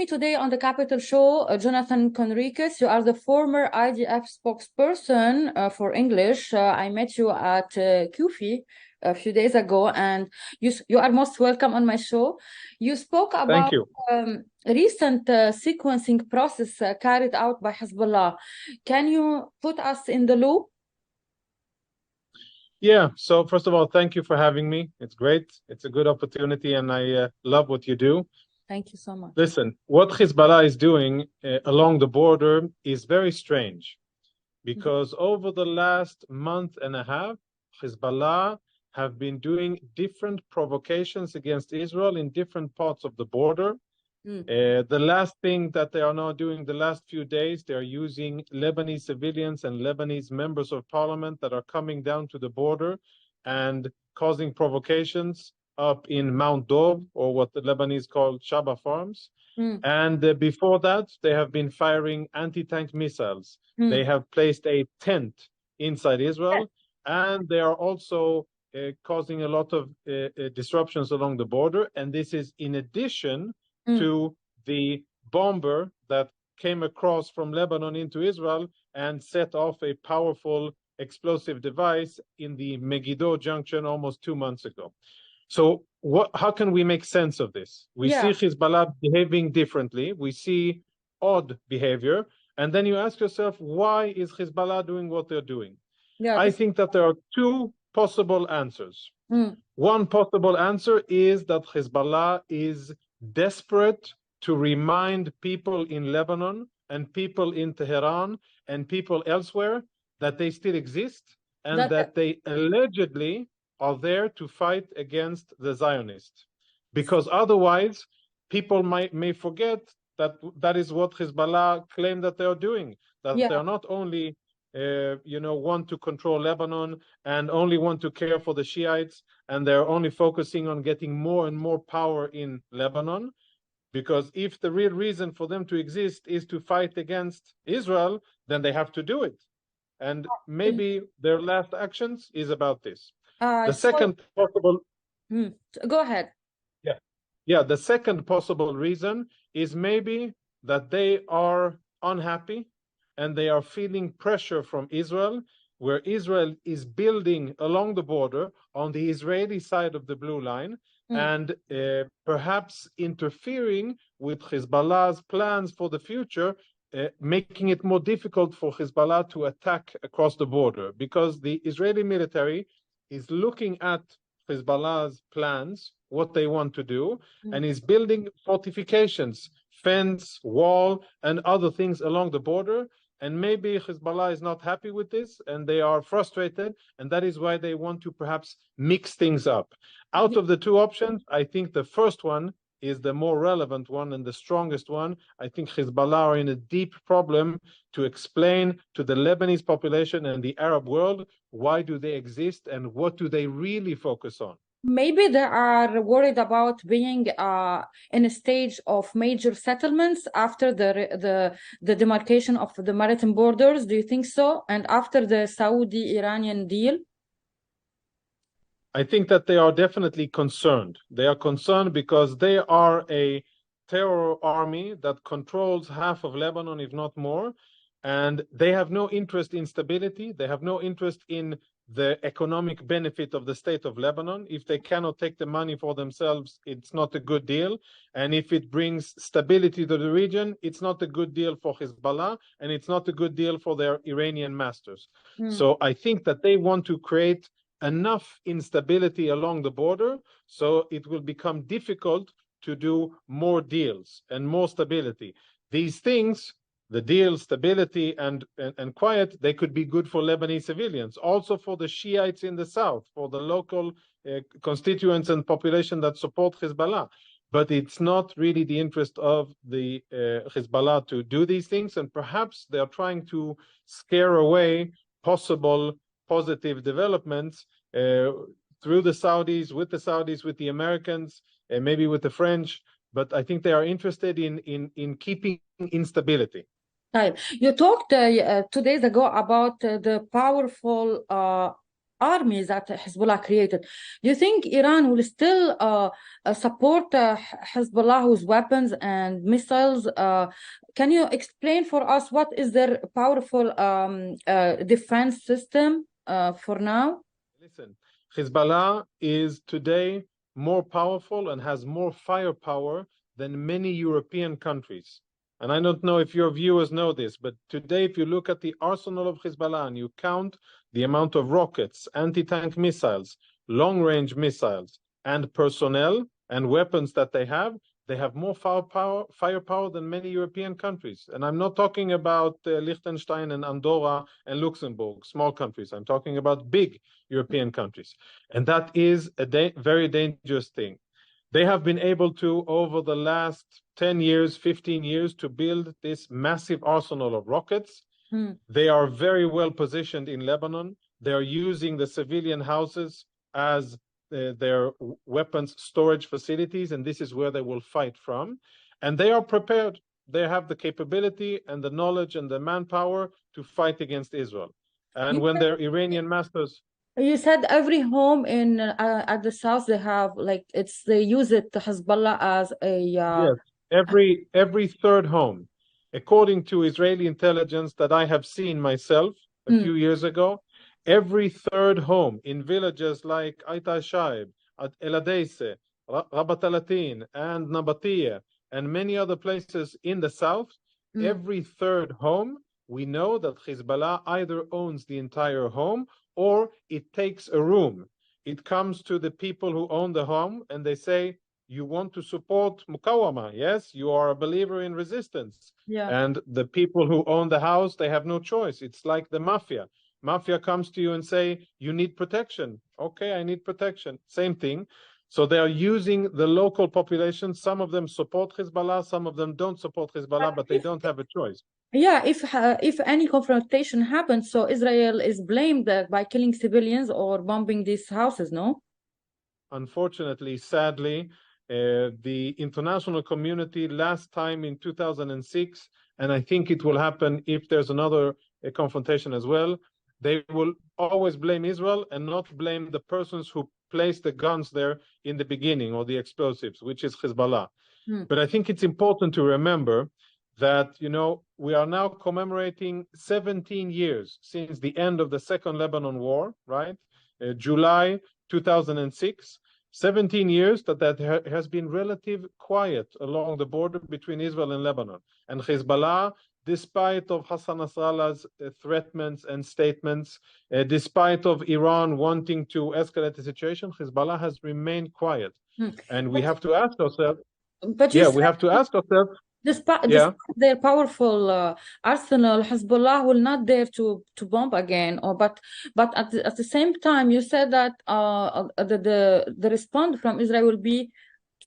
me today on the Capital Show, Jonathan Conricus. You are the former IDF spokesperson for English. I met you at Kufi a few days ago, and you are most welcome on my show. You spoke about recent sequencing process carried out by Hezbollah. Can you put us in the loop? Yeah, so first of all, thank you for having me. It's great. It's a good opportunity, and I love what you do. Thank you so much. Listen, what Hezbollah is doing along the border is very strange, because over the last month and a half, Hezbollah have been doing different provocations against Israel in different parts of the border. The last thing that they are now doing the last few days, they are using Lebanese civilians and Lebanese members of parliament that are coming down to the border and causing provocations up in Mount Dov, or what the Lebanese call Shaba Farms. And before that, they have been firing anti-tank missiles. They have placed a tent inside Israel, and they are also causing a lot of disruptions along the border. And this is in addition to the bomber that came across from Lebanon into Israel and set off a powerful explosive device in the Megiddo junction almost 2 months ago. So how can we make sense of this? We see Hezbollah behaving differently. We see odd behavior. And then you ask yourself, why is Hezbollah doing what they're doing? I think that there are two possible answers. One possible answer is that Hezbollah is desperate to remind people in Lebanon and people in Tehran and people elsewhere that they still exist and that they allegedly are there to fight against the Zionists. Because otherwise, people may forget that that is what Hezbollah claim that they are doing, that they are not only want to control Lebanon and only want to care for the Shiites, and they're only focusing on getting more and more power in Lebanon. Because if the real reason for them to exist is to fight against Israel, then they have to do it. And maybe their last actions is about this. The second possible... Go ahead. Yeah, the second possible reason is maybe that they are unhappy and they are feeling pressure from Israel, where Israel is building along the border on the Israeli side of the blue line, and perhaps interfering with Hezbollah's plans for the future, making it more difficult for Hezbollah to attack across the border, because the Israeli military is looking at Hezbollah's plans, what they want to do, and is building fortifications, fence, wall, and other things along the border. And maybe Hezbollah is not happy with this, and they are frustrated, and that is why they want to perhaps mix things up. Out of the two options, I think the first one is the more relevant one and the strongest one. I think Hezbollah are in a deep problem to explain to the Lebanese population and the Arab world why do they exist and what do they really focus on. Maybe they are worried about being in a stage of major settlements after the demarcation of the maritime borders. Do you think so? And after the Saudi-Iranian deal? I think that they are definitely concerned. They are concerned because they are a terror army that controls half of Lebanon, if not more. And they have no interest in stability. They have no interest in the economic benefit of the state of Lebanon. If they cannot take the money for themselves, it's not a good deal. And if it brings stability to the region, it's not a good deal for Hezbollah, and it's not a good deal for their Iranian masters. So I think that they want to create enough instability along the border so it will become difficult to do more deals and more stability. These things, the deal, stability, and quiet, they could be good for Lebanese civilians, also for the Shiites in the south, for the local constituents and population that support Hezbollah. But it's not really the interest of the Hezbollah to do these things, and perhaps they are trying to scare away possible positive developments through the Saudis, with the Americans, and maybe with the French. But I think they are interested in keeping instability. You talked 2 days ago about the powerful army that Hezbollah created. Do you think Iran will still support Hezbollah with weapons and missiles? Can you explain for us what is their powerful defense system for now? Listen, Hezbollah is today more powerful and has more firepower than many European countries. And I don't know if your viewers know this, but today, if you look at the arsenal of Hezbollah and you count the amount of rockets, anti-tank missiles, long-range missiles, and personnel and weapons that they have more firepower than many European countries. And I'm not talking about Liechtenstein and Andorra and Luxembourg, small countries. I'm talking about big European countries. And that is a very dangerous thing. They have been able to, over the last 10 years, 15 years, to build this massive arsenal of rockets. They are very well positioned in Lebanon. They are using the civilian houses as their weapons storage facilities, and this is where they will fight from. And they are prepared. They have the capability and the knowledge and the manpower to fight against Israel. And when their Iranian masters... You said every home in at the south they have they use it Hezbollah as a Yes, every third home, according to Israeli intelligence that I have seen myself a few years ago, every third home in villages like Ait al-Shaib, El Adeise, Rabat al-Atin, and Nabatia, and many other places in the south, every third home, we know that Hezbollah either owns the entire home or it takes a room. It comes to the people who own the home and they say, you want to support Mukawama, yes? You are a believer in resistance. Yeah. And the people who own the house, they have no choice. It's like the mafia. Mafia comes to you and say, you need protection. Okay, I need protection. Same thing. So they are using the local population. Some of them support Hezbollah, some of them don't support Hezbollah, but they don't have a choice. Yeah, if any confrontation happens, so Israel is blamed by killing civilians or bombing these houses, no? Unfortunately, sadly, the international community last time in 2006, and I think it will happen if there's another confrontation as well, they will always blame Israel and not blame the persons who placed the guns there in the beginning or the explosives, which is Hezbollah. But I think it's important to remember that, you know, we are now commemorating 17 years since the end of the Second Lebanon War, right? July 2006. 17 years that has been relative quiet along the border between Israel and Lebanon. And Hezbollah, despite of Hassan Nasrallah's threats and statements, despite of Iran wanting to escalate the situation, Hezbollah has remained quiet. And we have to ask ourselves, we have to ask ourselves, despite their powerful arsenal, Hezbollah will not dare to bomb again. But at the same time, you said that the response from Israel will be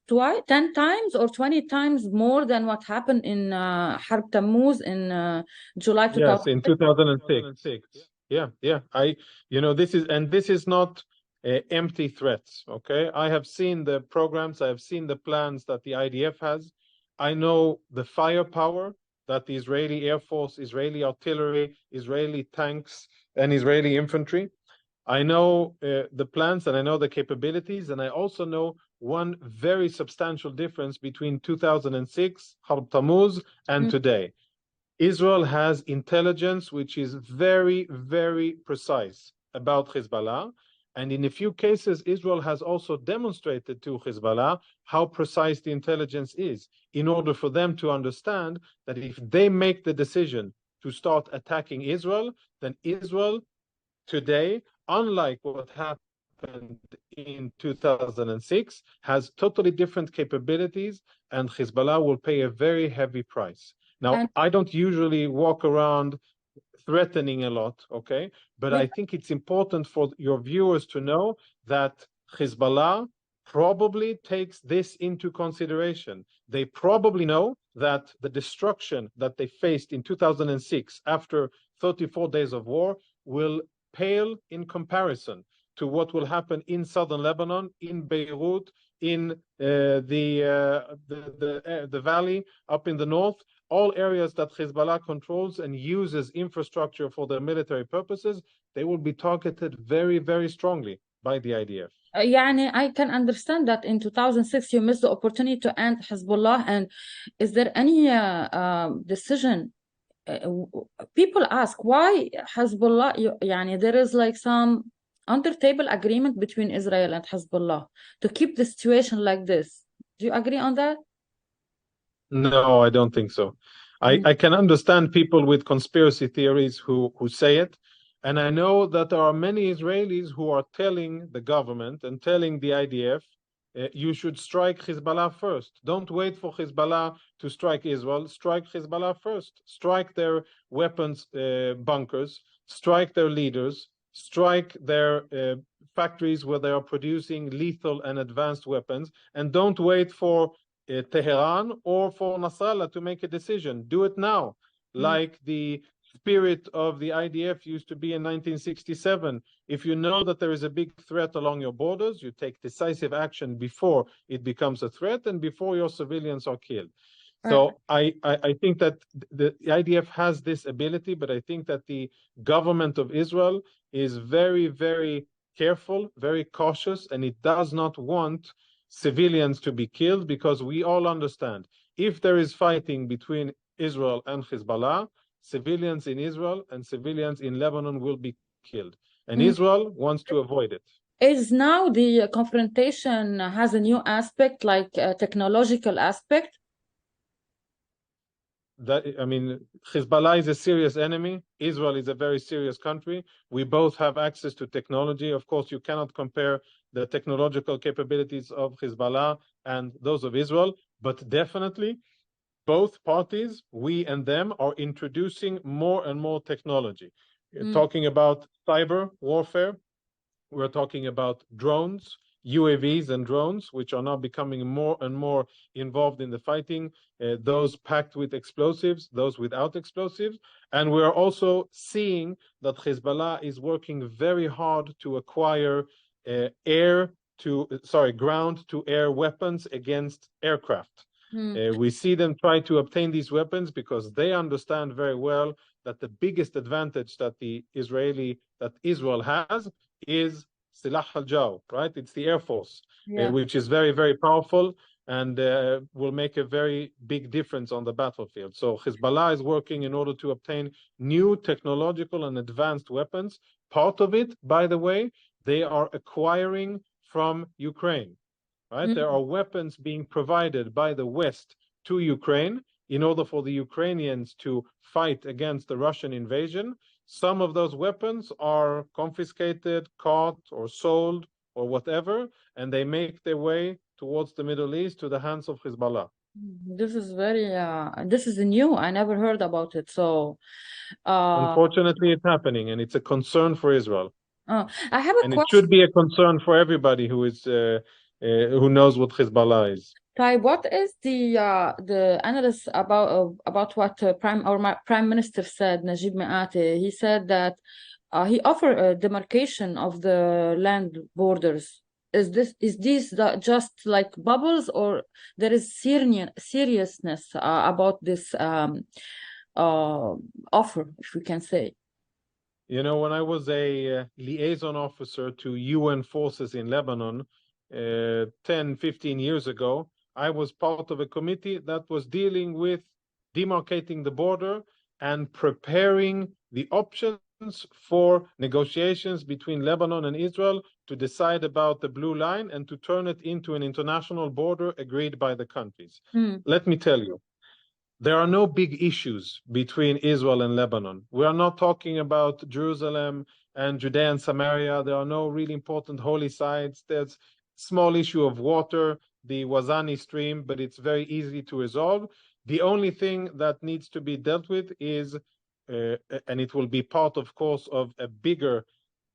10 times or 20 times more than what happened in Harb Tammuz in July 2006. Yes, in 2006. Yeah. This is not empty threats. Okay, I have seen the programs, I have seen the plans that the IDF has. I know the firepower that the Israeli Air Force, Israeli artillery, Israeli tanks, and Israeli infantry. I know the plans and I know the capabilities, and I also know one very substantial difference between 2006, Harb Tammuz, and today. Israel has intelligence which is very, very precise about Hezbollah. And in a few cases, Israel has also demonstrated to Hezbollah how precise the intelligence is in order for them to understand that if they make the decision to start attacking Israel, then Israel today, unlike what happened in 2006, has totally different capabilities, and Hezbollah will pay a very heavy price. Now, I don't usually walk around threatening a lot, okay? But I think it's important for your viewers to know that Hezbollah probably takes this into consideration. They probably know that the destruction that they faced in 2006 after 34 days of war will pale in comparison to what will happen in southern Lebanon, in Beirut, in the valley up in the north. all areas that Hezbollah controls and uses infrastructure for their military purposes, they will be targeted very, very strongly by the IDF. يعني I can understand that in 2006 you missed the opportunity to end Hezbollah, and is there any decision? People ask why Hezbollah, يعني there is like some under table agreement between Israel and Hezbollah to keep the situation like this. Do you agree on that? No, I don't think so. I can understand people with conspiracy theories who say it. And I know that there are many Israelis who are telling the government and telling the IDF, you should strike Hezbollah first. Don't wait for Hezbollah to strike Israel. Strike Hezbollah first. Strike their weapons bunkers. Strike their leaders. Strike their factories where they are producing lethal and advanced weapons. And don't wait for Tehran or for Nasrallah to make a decision. Do it now, like the spirit of the IDF used to be in 1967. If you know that there is a big threat along your borders, you take decisive action before it becomes a threat and before your civilians are killed. So I think that the IDF has this ability, but I think that the government of Israel is very, very careful, very cautious, and it does not want civilians to be killed, because we all understand if there is fighting between Israel and Hezbollah, civilians in Israel and civilians in Lebanon will be killed. And Israel wants to avoid it. Is now the confrontation has a new aspect, like a technological aspect? I mean, Hezbollah is a serious enemy. Israel is a very serious country. We both have access to technology. Of course, you cannot compare the technological capabilities of Hezbollah and those of Israel, but definitely both parties, we and them, are introducing more and more technology. Talking about cyber warfare, we're talking about drones, UAVs and drones, which are now becoming more and more involved in the fighting, those packed with explosives, those without explosives. And we're also seeing that Hezbollah is working very hard to acquire ground to air weapons against aircraft. We see them try to obtain these weapons because they understand very well that the biggest advantage that Israel has is Silah al-Jaw, right? It's the Air Force, which is very, very powerful and will make a very big difference on the battlefield. So Hezbollah is working in order to obtain new technological and advanced weapons. Part of it, by the way, they are acquiring from Ukraine, right? There are weapons being provided by the West to Ukraine in order for the Ukrainians to fight against the Russian invasion. Some of those weapons are confiscated, caught, or sold, or whatever, and they make their way towards the Middle East to the hands of Hezbollah. This is very, this is new. I never heard about it. So, unfortunately, it's happening, and it's a concern for Israel. I have a and question. It should be a concern for everybody who is who knows what Hezbollah is. Tai, what is the analysis about what Prime Minister said, Najib Mikati? He said that he offered a demarcation of the land borders. Is these just like bubbles, or there is seriousness about this offer, if we can say? You know, when I was a liaison officer to UN forces in Lebanon 10, 15 years ago, I was part of a committee that was dealing with demarcating the border and preparing the options for negotiations between Lebanon and Israel to decide about the blue line and to turn it into an international border agreed by the countries. Let me tell you, there are no big issues between Israel and Lebanon. We are not talking about Jerusalem and Judea and Samaria. There are no really important holy sites. There's small issue of water, the Wazani stream, but it's very easy to resolve. The only thing that needs to be dealt with is, and it will be part, of course, of a bigger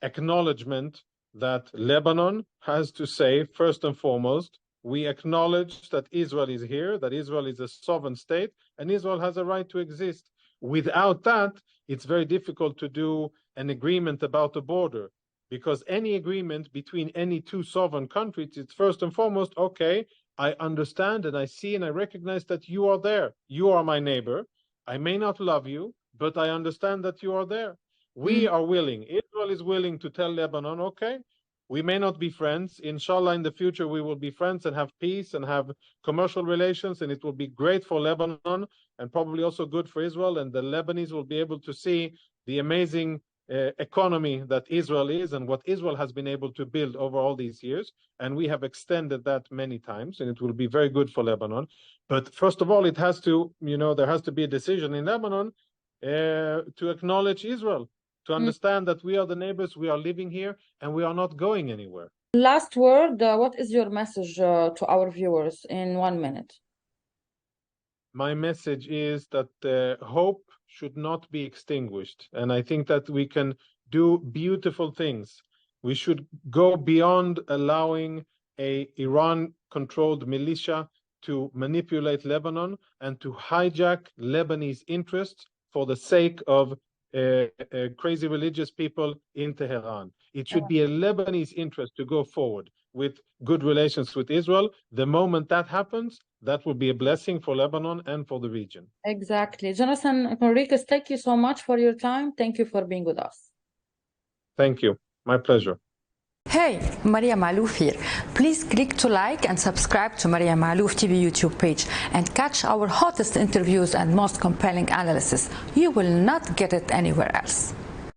acknowledgement that Lebanon has to say, first and foremost, we acknowledge that Israel is here, that Israel is a sovereign state, and Israel has a right to exist. Without that, it's very difficult to do an agreement about the border, because any agreement between any two sovereign countries, it's first and foremost, okay, I understand and I see and I recognize that you are there. You are my neighbor. I may not love you, but I understand that you are there. We are willing. Israel is willing to tell Lebanon, okay, we may not be friends. Inshallah, in the future, we will be friends and have peace and have commercial relations, and it will be great for Lebanon and probably also good for Israel. And the Lebanese will be able to see the amazing economy that Israel is and what Israel has been able to build over all these years. And we have extended that many times, and it will be very good for Lebanon. But first of all, it has to, there has to be a decision in Lebanon to acknowledge Israel, to understand that we are the neighbors, we are living here, and we are not going anywhere. Last word, what is your message to our viewers in 1 minute? My message is that hope should not be extinguished. And I think that we can do beautiful things. We should go beyond allowing a Iran-controlled militia to manipulate Lebanon and to hijack Lebanese interests for the sake of crazy religious people in Tehran. It should be a Lebanese interest to go forward with good relations with Israel. The moment that happens, that will be a blessing for Lebanon and for the region. Exactly. Jonathan Conricus, thank you so much for your time. Thank you for being with us. Thank you. My pleasure. Hey, Maria Malouf here. Please click to like and subscribe to Maria Malouf TV YouTube page and catch our hottest interviews and most compelling analysis. You will not get it anywhere else.